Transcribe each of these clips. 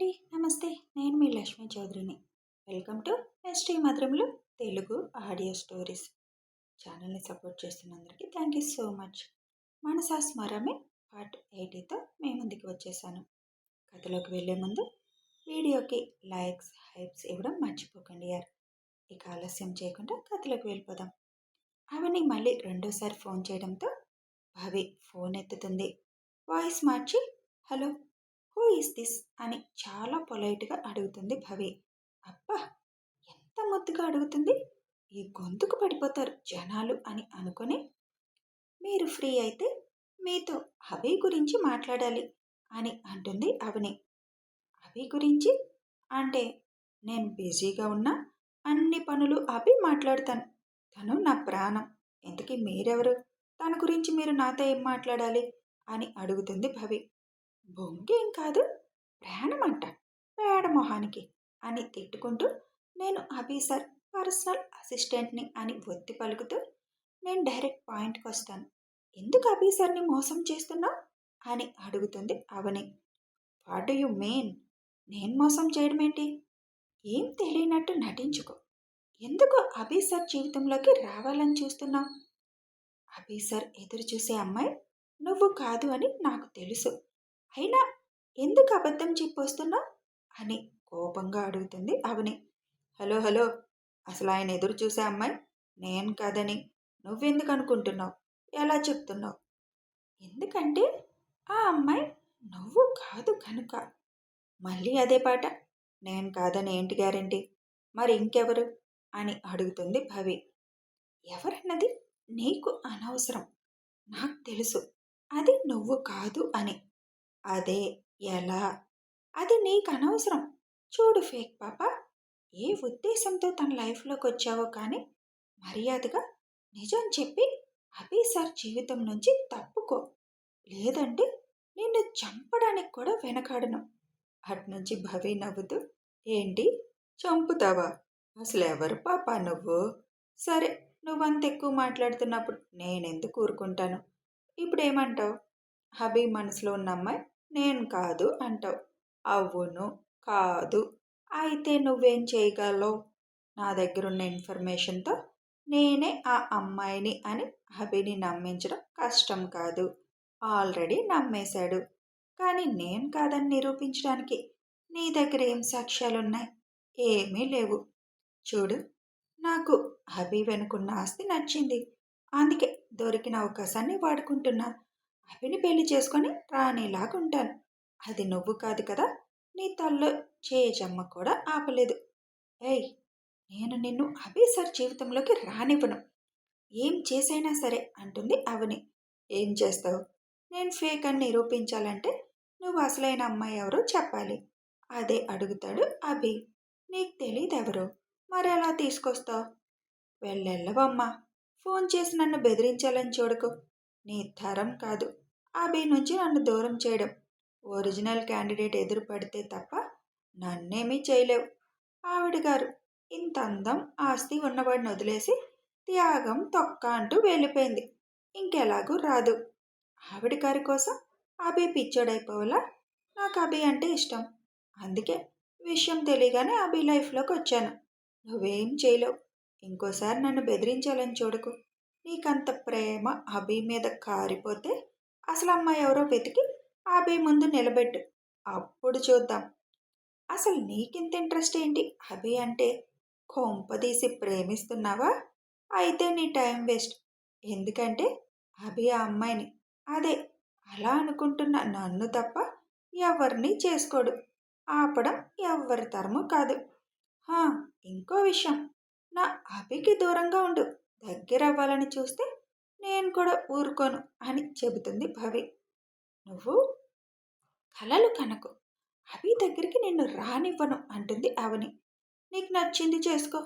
అండి. నమస్తే. నేను మీ లక్ష్మీ చౌదరిని. వెల్కమ్ టు ఎస్టీ మధురంలో తెలుగు ఆడియో స్టోరీస్. ఛానల్ని సపోర్ట్ చేస్తున్నందరికీ thank you so much. Manasa Smarame part 80తో మీ ముందుకు వచ్చేసాను. కథలోకి వెళ్ళే ముందు వీడియోకి లైక్స్, హైప్స్ ఇవ్వడం మర్చిపోకండి యార్. ఇక ఆలస్యం చేయకుండా కథలోకి వెళ్ళిపోదాం. అవని మళ్ళీ రెండోసారి ఫోన్ చేయడంతో భవి ఫోన్ ఎత్తుతుంది. వాయిస్ మార్చి హలో, హూ ఈస్ దిస్ అని చాలా పొలైట్గా అడుగుతుంది భవి. అబ్బా, ఎంత ముద్దుగా అడుగుతుంది. ఈ గొంతుకు పడిపోతారు జనాలు అని అనుకొని, మీరు ఫ్రీ అయితే మీతో అభి గురించి మాట్లాడాలి అని అంటుంది అవని. అభి గురించి అంటే నేను బిజీగా ఉన్నా అన్ని పనులు ఆపి మాట్లాడతాను. తను నా ప్రాణం. ఇంతకీ మీరెవరు? తన గురించి మీరు నాతో ఏం మాట్లాడాలి అని అడుగుతుంది భవి. బొంగేం కాదు, ప్రాణమంట పేడ మొహానికి అని తిట్టుకుంటూ, నేను అభి సార్ పర్సనల్ అసిస్టెంట్ని అని ఒత్తి పలుకుతూ, నేను డైరెక్ట్ పాయింట్కి వస్తాను. ఎందుకు అభి సార్ని మోసం చేస్తున్నావు అని అడుగుతుంది Avani. What do you mean? నేను మోసం చేయడం ఏంటి? ఏం తెలియనట్టు నటించుకో. ఎందుకు అభి సార్ జీవితంలోకి రావాలని చూస్తున్నావు? అభి సార్ ఎదురు చూసే అమ్మాయి నువ్వు కాదు అని నాకు తెలుసు. అయినా ఎందుకు అబద్ధం చెప్పొస్తున్నావు అని కోపంగా అడుగుతుంది అవని. హలో హలో, అసలు ఆయన ఎదురు చూసే అమ్మాయి నేను కాదని నువ్వెందుకు అనుకుంటున్నావు? ఎలా చెప్తున్నావు? ఎందుకంటే ఆ అమ్మాయి నువ్వు కాదు కనుక. మళ్ళీ అదే పాట. నేను కాదని ఏంటి గ్యారెంటీ? మరి ఇంకెవరు అని అడుగుతుంది భవి. ఎవరన్నది నీకు అనవసరం. నాకు తెలుసు అది నువ్వు కాదు అని. అదే ఎలా? అది నీకు అనవసరం. చూడు ఫేక్ పాప, ఏ ఉద్దేశంతో తన లైఫ్లోకి వచ్చావో కానీ మర్యాదగా నిజం చెప్పి అభి సార్ జీవితం నుంచి తప్పుకో. లేదంటే నిన్ను చంపడానికి కూడా వెనకాడను. అట్నుంచి భవి నవ్వుతూ, ఏంటి చంపుతావా? అసలు ఎవరు పాప నువ్వు? సరే, నువ్వంత ఎక్కువ మాట్లాడుతున్నప్పుడు నేనెందుకు ఊరుకుంటాను? ఇప్పుడేమంటావు? అభి మనసులో ఉన్న అమ్మాయి నేను కాదు అంటావు. అవును, కాదు. అయితే నువ్వేం చేయగలవు? నా దగ్గరున్న ఇన్ఫర్మేషన్తో నేనే ఆ అమ్మాయిని అని అభిని నమ్మించడం కష్టం కాదు. ఆల్రెడీ నమ్మేశాడు. కానీ నేను కాదని నిరూపించడానికి నీ దగ్గర ఏం సాక్ష్యాలున్నాయి? ఏమీ లేవు. చూడు, నాకు అభి వెనుకున్న ఆస్తి నచ్చింది. అందుకే దొరికిన అవకాశాన్ని వాడుకుంటున్నా. అభిని పెళ్లి చేసుకొని రాణిలాగుంటాను. అది నువ్వు కాదు కదా. నీ తల్లో చేజమ్మ కూడా ఆపలేదు. ఏయ్, నేను నిన్ను అభి సార్ జీవితంలోకి రానివ్వను. ఏం చేసైనా సరే అంటుంది అవని. ఏం చేస్తావు? నేను ఫేక్ అని నిరూపించాలంటే నువ్వు అసలైన అమ్మాయి ఎవరో చెప్పాలి. అదే అడుగుతాడు అభి. నీకు తెలీదెవరో, మరెలా తీసుకొస్తావు? వెళ్ళెళ్ళవమ్మా. ఫోన్ చేసి నన్ను బెదిరించాలని చూడకు. నీ తరం కాదు అభి నుంచి నన్ను దూరం చేయడం. ఒరిజినల్ క్యాండిడేట్ ఎదురు పడితే తప్ప నన్నేమీ చేయలేవు. ఆవిడ గారు ఇంత అందం ఆస్తి ఉన్నవాడిని వదిలేసి త్యాగం తొక్క అంటూ వెళ్ళిపోయింది. ఇంకెలాగూ రాదు. ఆవిడ గారి కోసం అభి పిచ్చోడైపోవాలా? నాకు అభి అంటే ఇష్టం. అందుకే విషయం తెలియగానే అభి లైఫ్లోకి వచ్చాను. నువ్వేం చేయలేవు. ఇంకోసారి నన్ను బెదిరించాలని చూడకు. నీకంత ప్రేమ అభి మీద కారిపోతే అసలు అమ్మాయి ఎవరో వెతికి అభి ముందు నిలబెట్టు. అప్పుడు చూద్దాం. అసలు నీకింత ఇంట్రెస్ట్ ఏంటి అభి అంటే? కొంపదీసి ప్రేమిస్తున్నావా? అయితే నీ టైం వేస్ట్. ఎందుకంటే అభి ఆ అమ్మాయిని, అదే అలా అనుకుంటున్న నన్ను తప్ప ఎవరిని చేసుకోడు. ఆపడం ఎవరి తరము కాదు. హా, ఇంకో విషయం. నా అభికి దూరంగా ఉండు. దగ్గర అవ్వాలని చూస్తే నేను కూడా ఊరుకోను అని చెబుతుంది భవి. నువ్వు కలలు కనకు. అభి దగ్గరికి నిన్ను రానివ్వను అంటుంది అవని. నీకు నచ్చింది చేసుకో.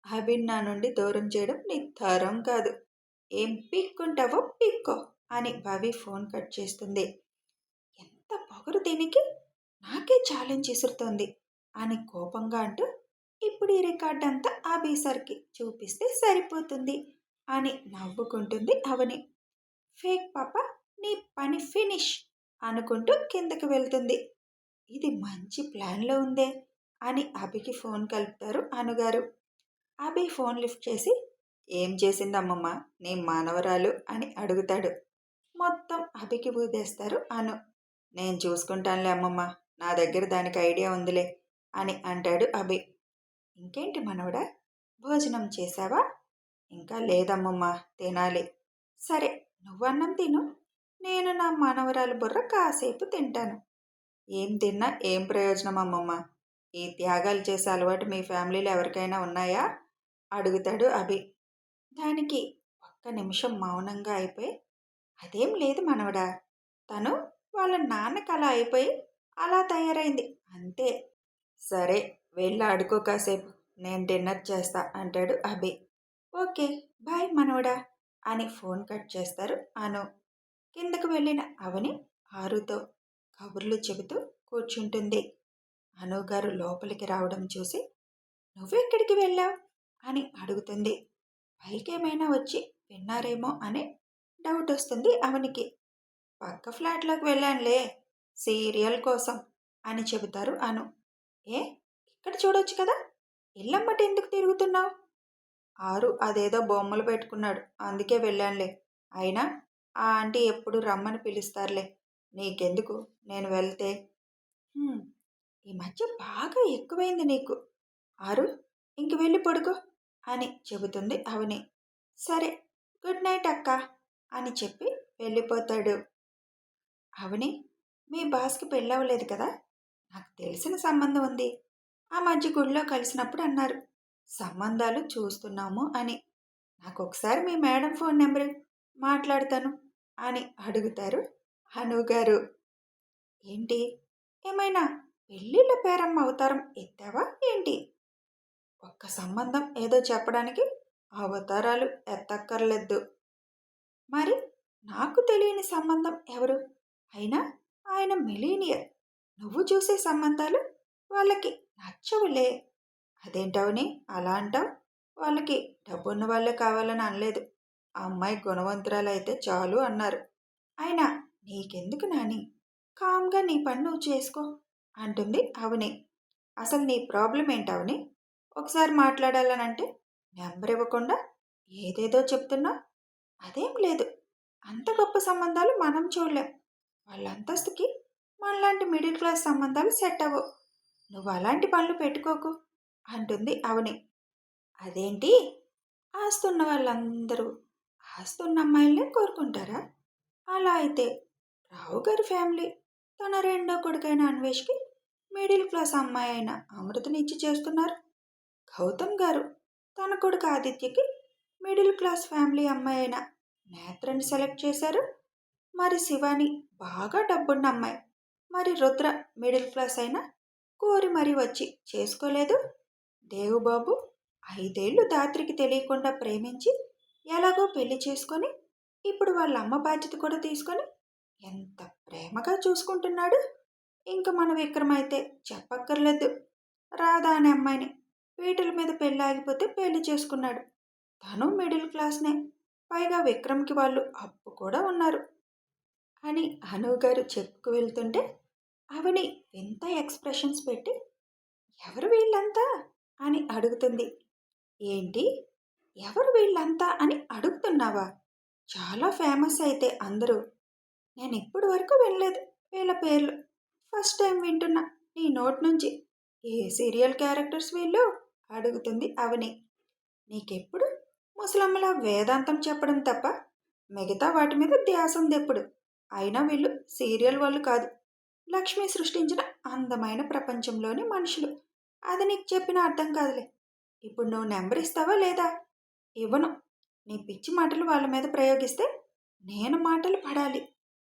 అభిని నా నుండి దూరం చేయడం నీ తరం కాదు. ఏం పీక్కుంటావో పీక్కో అని భవి ఫోన్ కట్ చేస్తుంది. ఎంత పొగరు దీనికి! నాకే ఛాలెంజ్ ఇసురుతోంది అని కోపంగా అంటూ, ఇప్పుడు ఈ రికార్డ్ అంతా అభి సార్కి చూపిస్తే సరిపోతుంది అని నవ్వుకుంటుంది అవని. ఫేక్ పాప, నీ పని ఫినిష్ అనుకుంటూ కిందకి వెళ్తుంది. ఇది మంచి ప్లాన్లో ఉందే అని అభికి ఫోన్ కలుపుతారు అనుగారు. అభి ఫోన్ లిఫ్ట్ చేసి, ఏం చేసిందమ్మమ్మ నీ మానవరాలు అని అడుగుతాడు. మొత్తం అభికి ఊదేస్తారు అను. నేను చూసుకుంటానులే అమ్మమ్మ, నా దగ్గర దానికి ఐడియా ఉందిలే అని అంటాడు అభి. ఇంకేంటి మనవడా, భోజనం చేశావా? ఇంకా లేదమ్మమ్మ, తినాలి. సరే, నువ్వన్నం తిను, నేను నా మనవరాలు బుర్ర కాసేపు తింటాను. ఏం తిన్నా ఏం ప్రయోజనం అమ్మమ్మ? ఈ త్యాగాలు చేసే అలవాటు మీ ఫ్యామిలీలో ఎవరికైనా ఉన్నాయా అడుగుతాడు అభి. దానికి ఒక్క నిమిషం మౌనంగా అయిపోయి, అదేం లేదు మనవడా, తను వాళ్ళ నాన్నకి అలా అయిపోయి అలా తయారైంది అంతే. సరే, వెళ్ళి ఆడుకో కాసేపు, నేను డిన్నర్ చేస్తా అంటాడు అభి. ఓకే, బాయ్ మనవడా అని ఫోన్ కట్ చేస్తారు అను. కిందకు వెళ్ళిన అవని ఆరుతో కబుర్లు చెబుతూ కూర్చుంటుంది. అనుగారు లోపలికి రావడం చూసి, నువ్వెక్కడికి వెళ్ళావు అని అడుగుతుంది. పైకేమైనా వచ్చి విన్నారేమో అని డౌట్ వస్తుంది అవనికి. పక్క ఫ్లాట్లోకి వెళ్ళానులే, సీరియల్ కోసం అని చెబుతారు అను. ఏ, ఇక్కడ చూడొచ్చు కదా, ఇల్లమ్మటి ఎందుకు తిరుగుతున్నావు? ఆరు అదేదో బొమ్మలు పెట్టుకున్నాడు, అందుకే వెళ్ళానులే. అయినా ఆ ఆంటీ ఎప్పుడు రమ్మని పిలుస్తారులే, నీకెందుకు, నేను వెళ్తే. ఈ మధ్య బాగా ఎక్కువైంది నీకు. ఆరు, ఇంక వెళ్ళి పడుకో అని చెబుతుంది అవని. సరే, గుడ్ నైట్ అక్క అని చెప్పి వెళ్ళిపోతాడు. అవని, మీ బాస్కి పెళ్ళవలేదు కదా, నాకు తెలిసిన సంబంధం ఉంది. ఆ మధ్య గుడిలో కలిసినప్పుడు అన్నారు సంబంధాలు చూస్తున్నాము అని. నాకు ఒకసారి మీ మేడం ఫోన్ నెంబర్ మాట్లాడతాను అని అడుగుతారు అనుగారు. ఏంటి, ఏమైనా పెళ్ళిళ్ళ పేరమ్మ అవతారం ఎత్తావా ఏంటి? ఒక్క సంబంధం ఏదో చెప్పడానికి అవతారాలు ఎత్తక్కర్లేదు. మరి నాకు తెలియని సంబంధం ఎవరు? అయినా ఆయన మిలీనియర్, నువ్వు చూసే సంబంధాలు వాళ్ళకి నచ్చవులే. అదేంటవని అలా అంటావు? వాళ్ళకి డబ్బున్న వాళ్ళే కావాలని అనలేదు, ఆ అమ్మాయి గుణవంతురాలు అయితే చాలు అన్నారు. అయినా నీకెందుకు నాని, కామ్గా నీ పని నువ్వు చేసుకో అంటుంది అవని. అసలు నీ ప్రాబ్లం ఏంటవని? ఒకసారి మాట్లాడాలనంటే నెంబర్ ఇవ్వకుండా ఏదేదో చెప్తున్నా. అదేం లేదు, అంత గొప్ప సంబంధాలు మనం చూడలేం, వాళ్ళ అంతస్తుకి మనలాంటి మిడిల్ క్లాస్ సంబంధాలు సెట్ అవ్వవు, నువ్వు అలాంటి పనులు పెట్టుకోకు అంటుంది అవని. అదేంటి, ఆస్తున్న వాళ్ళందరూ ఆస్తున్న అమ్మాయిలనే కోరుకుంటారా? అలా అయితే రావు గారి ఫ్యామిలీ తన రెండో కొడుకైన అన్వేష్కి మిడిల్ క్లాస్ అమ్మాయి అయిన అమృతనిచ్చి చేస్తున్నారు. గౌతమ్ గారు తన కొడుకు ఆదిత్యకి మిడిల్ క్లాస్ ఫ్యామిలీ అమ్మాయి అయిన నేత్రని సెలెక్ట్ చేశారు. మరి శివాని బాగా డబ్బున్న అమ్మాయి, మరి రుద్ర మిడిల్ క్లాస్ అయినా కోరి మరీ వచ్చి చేసుకోలేదు. దేవుబాబు 5 ఏళ్ళు దాత్రికి తెలియకుండా ప్రేమించి ఎలాగో పెళ్లి చేసుకొని ఇప్పుడు వాళ్ళ అమ్మ బాధ్యత కూడా తీసుకొని ఎంత ప్రేమగా చూసుకుంటున్నాడు. ఇంక మన విక్రమ్ అయితే చెప్పక్కర్లేదు, రాధా అనే అమ్మాయిని పీటల మీద పెళ్ళి ఆగిపోతే పెళ్లి చేసుకున్నాడు. తను మిడిల్ క్లాస్నే, పైగా విక్రమ్కి వాళ్ళు అప్పు కూడా ఉన్నారు అని అనుగారు చెప్పుకు వెళ్తుంటే అవని వింత ఎక్స్ప్రెషన్స్ పెట్టి, ఎవరు వీళ్ళంతా అని అడుగుతుంది. ఏంటి, ఎవరు వీళ్ళంతా అని అడుగుతున్నావా? చాలా ఫేమస్ అయితే అందరూ. నేను ఇప్పటి వరకు వినలేదు వీళ్ళ పేర్లు, ఫస్ట్ టైం వింటున్నా నీ నోట్ నుంచి. ఏ సీరియల్ క్యారెక్టర్స్ వీళ్ళు అడుగుతుంది అవని. నీకెప్పుడు ముసలమ్మలా వేదాంతం చెప్పడం తప్ప మిగతా వాటి మీద ధ్యాస ఉంది ఎప్పుడు. అయినా వీళ్ళు సీరియల్ వాళ్ళు కాదు, లక్ష్మి సృష్టించిన అందమైన ప్రపంచంలోని మనుషులు. అది నీకు చెప్పినా అర్థం కాదులే. ఇప్పుడు నువ్వు నెంబర్ ఇస్తావా లేదా? ఇవ్వను. నీ పిచ్చి మాటలు వాళ్ళ మీద ప్రయోగిస్తే నేను మాటలు పడాలి.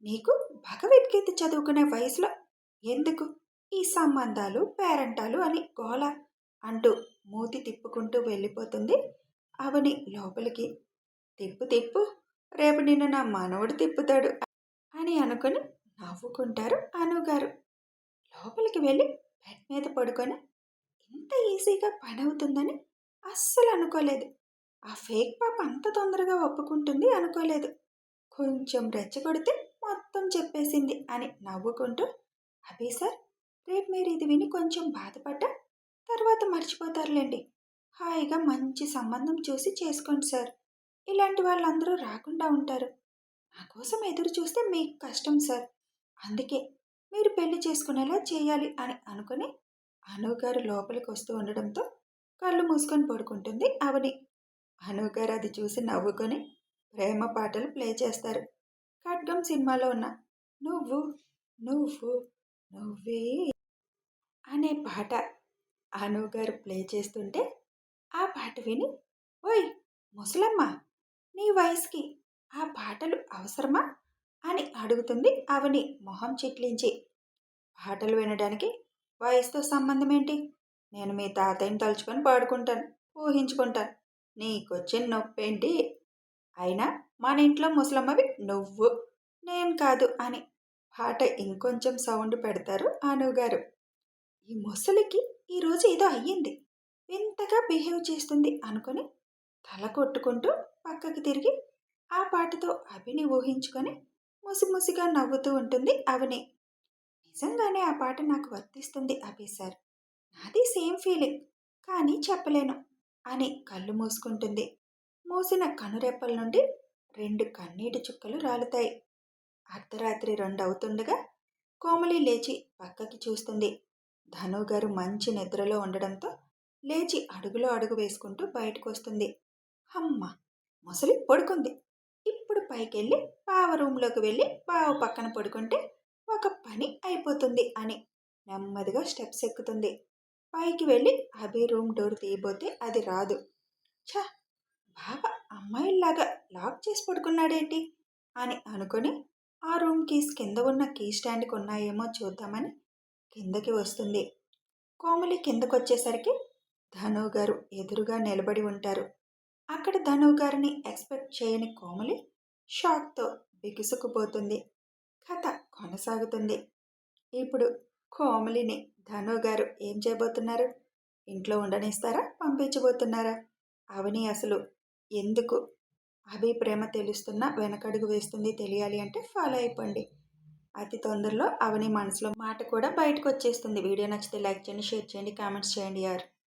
నీకు భగవద్గీత చదువుకునే వయసులో ఎందుకు ఈ సంబంధాలు పేరంటాలు అని గోల అంటూ మూతి తిప్పుకుంటూ వెళ్ళిపోతుంది అవని లోపలికి. తిప్పు తిప్పు, రేపు నిన్ను నా మనవడు తిప్పుతాడు అని అనుకుని నవ్వుకుంటారు అనుగారు. లోపలికి వెళ్ళి బెడ్ మీద పడుకొని ఇంత ఈజీగా పని అవుతుందని అస్సలు అనుకోలేదు. ఆ ఫేక్ పాప అంత తొందరగా ఒప్పుకుంటుంది అనుకోలేదు. కొంచెం రెచ్చగొడితే మొత్తం చెప్పేసింది అని నవ్వుకుంటూ, అభి సార్ రేపు మీరు ఇది విని కొంచెం బాధపడ్డా తర్వాత మర్చిపోతారులేండి. హాయిగా మంచి సంబంధం చూసి చేసుకోండి సార్. ఇలాంటి వాళ్ళందరూ రాకుండా ఉంటారు. నా కోసం ఎదురు చూస్తే మీకు కష్టం సార్. అందుకే మీరు పెళ్లి చేసుకునేలా చేయాలి అని అనుకుని అనుగారు లోపలికి వస్తూ ఉండడంతో కళ్ళు మూసుకొని పడుకుంటుంది అవని. అనుగారు అది చూసి నవ్వుకొని ప్రేమ పాటలు ప్లే చేస్తారు. ఖడ్గం సినిమాలో ఉన్న నువ్వు నువ్వు నువ్వే అనే పాట అనుగారు ప్లే చేస్తుంటే ఆ పాట విని ఓయ్ ముసలమ్మ, నీ వయసుకి ఆ పాటలు అవసరమా అని అడుగుతుంది అవని మొహం చిట్లించి. పాటలు వినడానికి వయసుతో సంబంధం ఏంటి? నేను మీ తాతయ్యని తలుచుకొని పాడుకుంటాను, ఊహించుకుంటాను. నీకొచ్చిన నొప్పేంటి? అయినా మన ఇంట్లో ముసలమ్మవి నువ్వు, నేను కాదు అని పాట ఇంకొంచెం సౌండ్ పెడతారు అనుగారు. ఈ ముసలికి ఈరోజు ఏదో అయ్యింది, వింతగా బిహేవ్ చేస్తుంది అనుకుని తల కొట్టుకుంటూ పక్కకి తిరిగి ఆ పాటతో అభిని ఊహించుకొని ముసిముసిగా నవ్వుతూ ఉంటుంది అవని. నిజంగానే ఆ పాట నాకు వర్తిస్తుంది అభి సార్. నాది సేమ్ ఫీలింగ్, కానీ చెప్పలేను అని కళ్ళు మూసుకుంటుంది. మూసిన కనురెప్పల నుండి 2 కన్నీటి చుక్కలు రాలుతాయి. అర్ధరాత్రి 2 అవుతుండగా కోమలి లేచి పక్కకి చూస్తుంది. ధనుగారు మంచి నిద్రలో ఉండడంతో లేచి అడుగులో అడుగు వేసుకుంటూ బయటకు వస్తుంది. అమ్మ, ముసలి పడుకుంది. ఇప్పుడు పైకెళ్ళి బావ రూంలోకి వెళ్ళి బావ పక్కన పడుకుంటే ఒక పని అయిపోతుంది అని నెమ్మదిగా స్టెప్స్ ఎక్కుతుంది. పైకి వెళ్ళి అభి రూమ్ డోర్ తీయబోతే అది రాదు. ఛ, బావ అమ్మాయిల్లాగా లాక్ చేసి పడుకున్నాడేంటి అని అనుకుని ఆ రూమ్ కీస్ కింద ఉన్న కీ స్టాండ్కి ఉన్నాయేమో చూద్దామని కిందకి వస్తుంది. కోమలి కిందకొచ్చేసరికి ధను గారు ఎదురుగా నిలబడి ఉంటారు. అక్కడ ధను గారిని ఎక్స్పెక్ట్ చేయని కోమలి షాక్తో బిగుసుకుపోతుంది. కథ కొనసాగుతుంది. ఇప్పుడు కోమలిని ధను గారు ఏం చేయబోతున్నారు? ఇంట్లో ఉండనిస్తారా, పంపించబోతున్నారా? అవని అసలు ఎందుకు అభి ప్రేమ తెలుస్తున్నా వెనకడుగు వేస్తుంది తెలియాలి అంటే ఫాలో అయిపోండి. అతి తొందరలో అవని మనసులో మాట కూడా బయటకు వచ్చేస్తుంది. వీడియో నచ్చితే లైక్ చేయండి, షేర్ చేయండి, కామెంట్స్ చేయండి యార్.